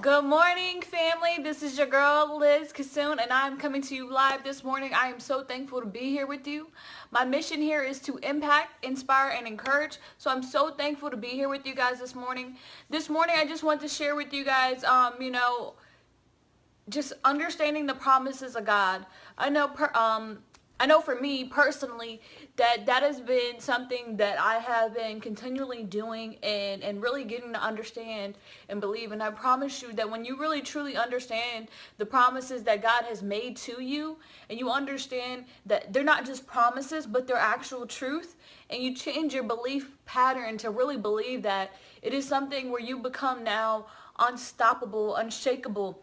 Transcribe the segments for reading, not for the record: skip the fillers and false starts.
Good morning, family. This is your girl, Liz Kissoon, and I'm coming to you live this morning. I am so thankful to be here with you. My mission here is to impact, inspire, and encourage. So I'm so thankful to be here with you guys this morning. This morning, I just want to share with you guys, just understanding the promises of God. I know for me personally that has been something that I have been continually doing and really getting to understand and believe. And I promise you that when you really truly understand the promises that God has made to you, and you understand that they're not just promises, but they're actual truth, and you change your belief pattern to really believe that it is something where you become now unstoppable, unshakable.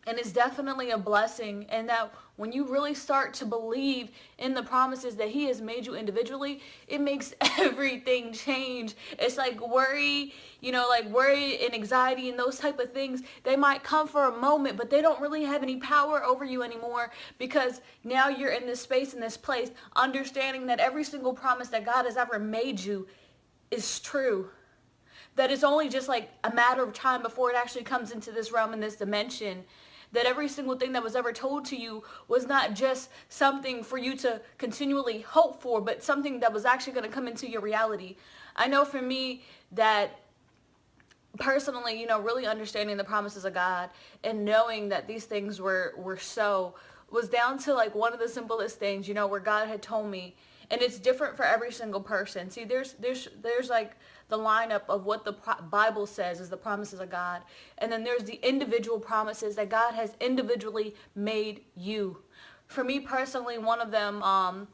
And it's definitely a blessing, and that when you really start to believe in the promises that he has made you individually, it makes everything change. It's like worry, like worry and anxiety and those type of things, they might come for a moment, but they don't really have any power over you anymore, because now you're in this space, in this place, understanding that every single promise that God has ever made you is true. That it's only just like a matter of time before it actually comes into this realm, in this dimension. That every single thing that was ever told to you was not just something for you to continually hope for, but something that was actually going to come into your reality. I know for me that personally, really understanding the promises of God and knowing that these things were so, was down to like one of the simplest things, where God had told me. And it's different for every single person. See, there's like the lineup of what the Bible says is the promises of God. And then there's the individual promises that God has individually made you. For me personally, one of them, and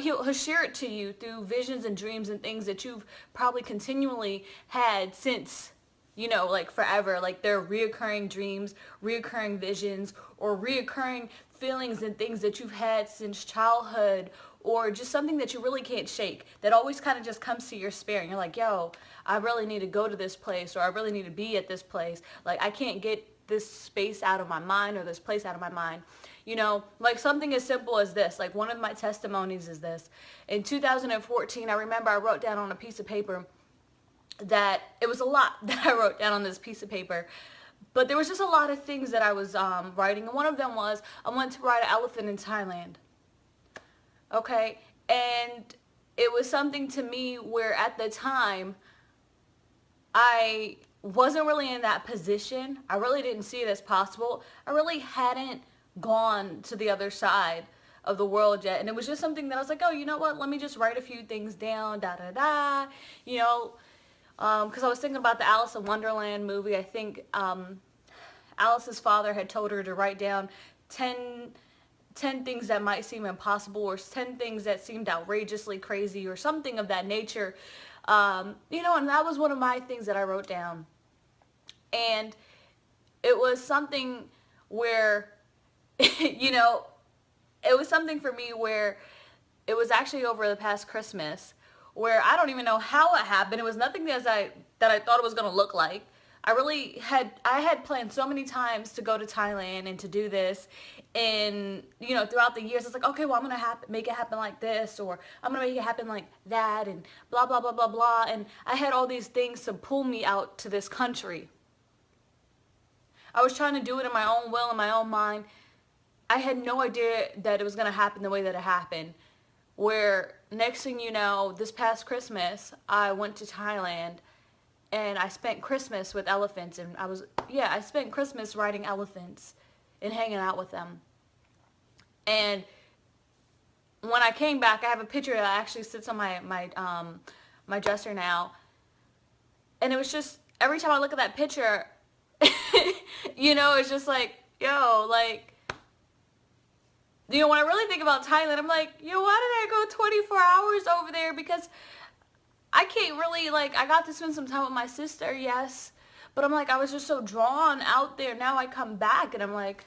he'll share it to you through visions and dreams and things that you've probably continually had since, like forever. Like they're reoccurring dreams, reoccurring visions, or reoccurring feelings and things that you've had since childhood, or just something that you really can't shake, that always kind of just comes to your spirit, and you're like, yo, I really need to go to this place, or I really need to be at this place. Like, I can't get this space out of my mind, or this place out of my mind. Like something as simple as this. Like, one of my testimonies is this. In 2014, I remember I wrote down on a piece of paper that it was a lot that I wrote down on this piece of paper. But there was just a lot of things that I was writing. And one of them was, I wanted to ride an elephant in Thailand. Okay, and it was something to me where at the time I wasn't really in that position. I really didn't see it as possible. I really hadn't gone to the other side of the world yet, and it was just something that I was like, oh, you know what, let me just write a few things down, because I was thinking about the Alice in Wonderland movie. I think Alice's father had told her to write down 10 things that might seem impossible, or 10 things that seemed outrageously crazy, or something of that nature. And that was one of my things that I wrote down. And it was something where, it was something for me where it was actually over the past Christmas, where I don't even know how it happened. It was nothing that I thought it was going to look like. I had planned so many times to go to Thailand and to do this, and throughout the years, it's like, okay, well, I'm gonna make it happen like this, or I'm gonna make it happen like that, and blah blah blah blah blah. And I had all these things to pull me out to this country. I was trying to do it in my own will, in my own mind. I had no idea that it was gonna happen the way that it happened. Where next thing you know, this past Christmas, I went to Thailand. And I spent Christmas with elephants, and I spent Christmas riding elephants and hanging out with them. And when I came back, I have a picture that actually sits on my dresser now. And it was just, every time I look at that picture, it's just like, yo, like, when I really think about Thailand, I'm like, yo, why did I go 24 hours over there? Because I can't really, I got to spend some time with my sister, yes. But I'm like, I was just so drawn out there. Now I come back and I'm like,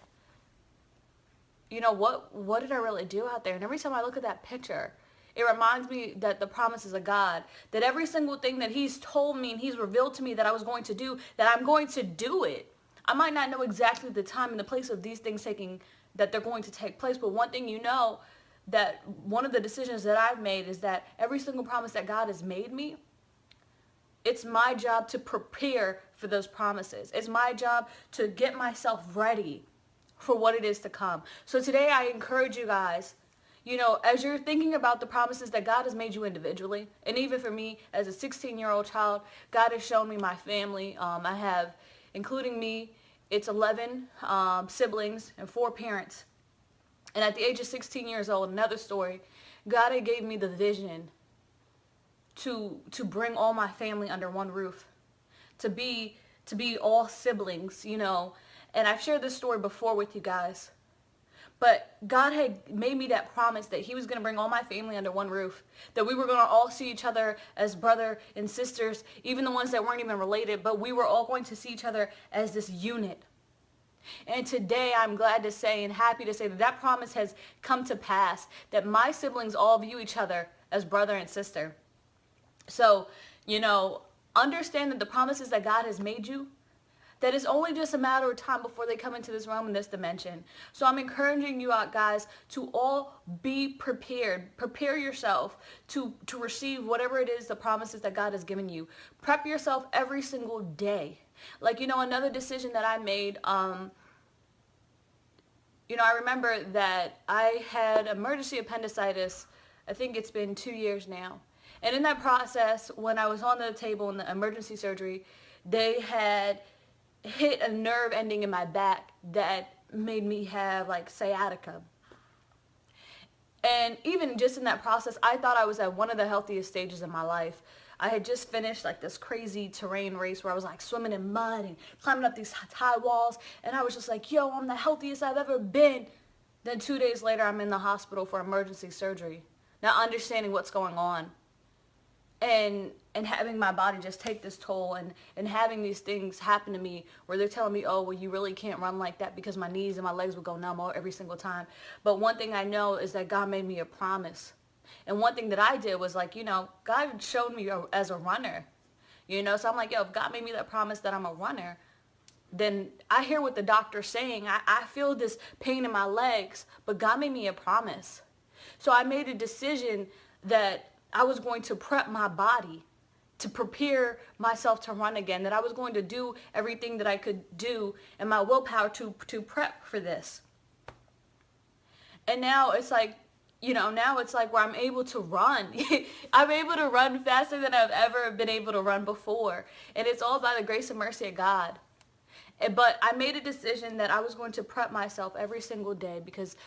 what did I really do out there? And every time I look at that picture, it reminds me that the promises of God, that every single thing that he's told me and he's revealed to me that I was going to do, that I'm going to do it. I might not know exactly the time and the place of these things that they're going to take place. But one thing that one of the decisions that I've made is that every single promise that God has made me, it's my job to prepare for those promises. It's my job to get myself ready for what it is to come. So today I encourage you guys, as you're thinking about the promises that God has made you individually, and even for me as a 16-year-old child, God has shown me my family. I have, including me, it's 11 siblings and 4 parents. And at the age of 16 years old, another story, God had gave me the vision to bring all my family under one roof, to be all siblings, And I've shared this story before with you guys. But God had made me that promise that he was going to bring all my family under one roof, that we were going to all see each other as brother and sisters, even the ones that weren't even related, but we were all going to see each other as this unit. And today I'm glad to say and happy to say that that promise has come to pass, that my siblings all view each other as brother and sister. So, understand that the promises that God has made you, that it's only just a matter of time before they come into this realm and this dimension. So I'm encouraging you out, guys, to all be prepared. Prepare yourself to receive whatever it is, the promises that God has given you. Prep yourself every single day. Like, another decision that I made, I remember that I had emergency appendicitis. I think it's been 2 years now. And in that process, when I was on the table in the emergency surgery, they had hit a nerve ending in my back that made me have like sciatica. And even just in that process, I thought I was at one of the healthiest stages in my life. I had just finished like this crazy terrain race where I was like swimming in mud and climbing up these high walls. And I was just like, yo, I'm the healthiest I've ever been. Then 2 days later, I'm in the hospital for emergency surgery. Not understanding what's going on. And having my body just take this toll and having these things happen to me where they're telling me, oh, well, you really can't run like that because my knees and my legs would go numb every single time. But one thing I know is that God made me a promise. And one thing that I did was like, God showed me as a runner, so I'm like, yo, if God made me that promise that I'm a runner, then I hear what the doctor's saying. I feel this pain in my legs, but God made me a promise. So I made a decision that I was going to prep my body to prepare myself to run again, that I was going to do everything that I could do and my willpower to prep for this. And now it's like, where I'm able to run. I'm able to run faster than I've ever been able to run before. And it's all by the grace and mercy of God. But I made a decision that I was going to prep myself every single day because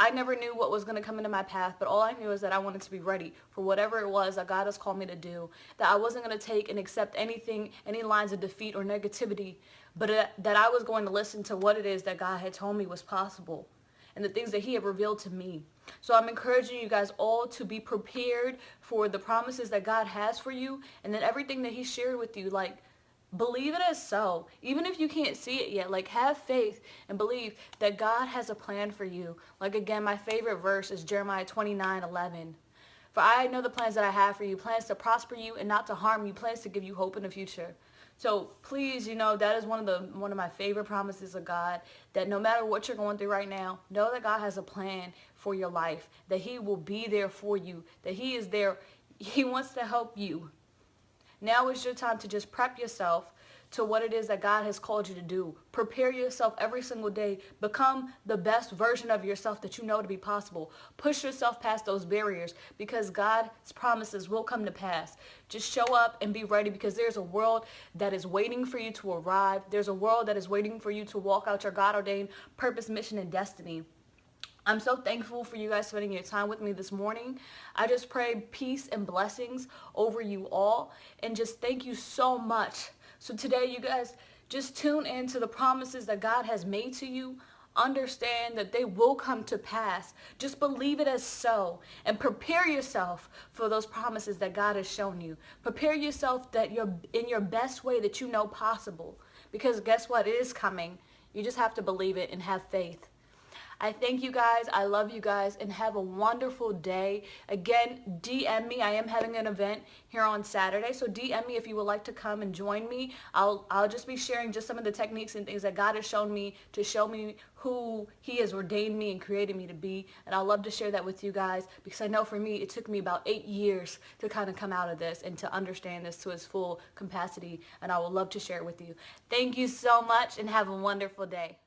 I never knew what was going to come into my path, but all I knew is that I wanted to be ready for whatever it was that God has called me to do, that I wasn't going to take and accept anything, any lines of defeat or negativity, but that I was going to listen to what it is that God had told me was possible and the things that he had revealed to me. So I'm encouraging you guys all to be prepared for the promises that God has for you, and then everything that he shared with you, like, believe it as so. Even if you can't see it yet, like, have faith and believe that God has a plan for you. Like, again, my favorite verse is Jeremiah 29:11. For I know the plans that I have for you, plans to prosper you and not to harm you, plans to give you hope in the future. So please, that is one of my favorite promises of God, that no matter what you're going through right now, know that God has a plan for your life, that he will be there for you, that he is there. He wants to help you. Now is your time to just prep yourself to what it is that God has called you to do. Prepare yourself every single day. Become the best version of yourself that you know to be possible. Push yourself past those barriers because God's promises will come to pass. Just show up and be ready because there's a world that is waiting for you to arrive. There's a world that is waiting for you to walk out your God-ordained purpose, mission, and destiny. I'm so thankful for you guys spending your time with me this morning. I just pray peace and blessings over you all. And just thank you so much. So today, you guys, just tune into the promises that God has made to you. Understand that they will come to pass. Just believe it as so. And prepare yourself for those promises that God has shown you. Prepare yourself that you're in your best way that you know possible. Because guess what? It is coming. You just have to believe it and have faith. I thank you guys. I love you guys, and have a wonderful day. Again, DM me. I am having an event here on Saturday, so DM me if you would like to come and join me. I'll just be sharing just some of the techniques and things that God has shown me to show me who He has ordained me and created me to be, and I'd love to share that with you guys, because I know for me it took me about 8 years to kind of come out of this and to understand this to its full capacity, and I would love to share it with you. Thank you so much, and have a wonderful day.